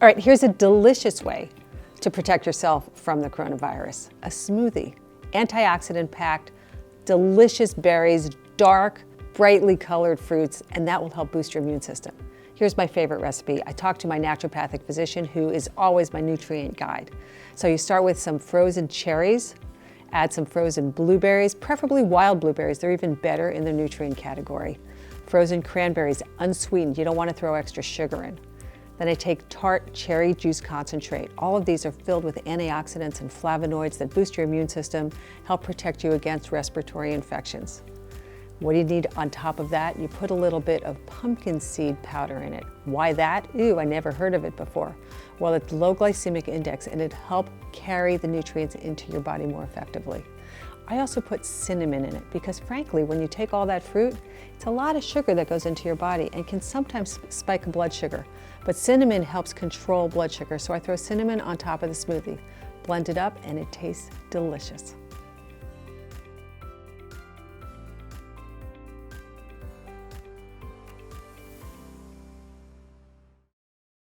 All right, here's a delicious way to protect yourself from the coronavirus. A smoothie, antioxidant packed, delicious berries, dark, brightly colored fruits, and that will help boost your immune system. Here's my favorite recipe. I talked to my naturopathic physician, who is always my nutrient guide. So you start with some frozen cherries, add some frozen blueberries, preferably wild blueberries. They're even better in the nutrient category. Frozen cranberries, unsweetened. You don't want to throw extra sugar in. Then I take tart cherry juice concentrate. All of these are filled with antioxidants and flavonoids that boost your immune system, help protect you against respiratory infections. What do you need on top of that? You put a little bit of pumpkin seed powder in it. Why that? Ooh, I never heard of it before. Well, it's low glycemic index and it helps carry the nutrients into your body more effectively. I also put cinnamon in it because frankly, when you take all that fruit, it's a lot of sugar that goes into your body and can sometimes spike blood sugar. But cinnamon helps control blood sugar, so I throw cinnamon on top of the smoothie, blend it up, and it tastes delicious.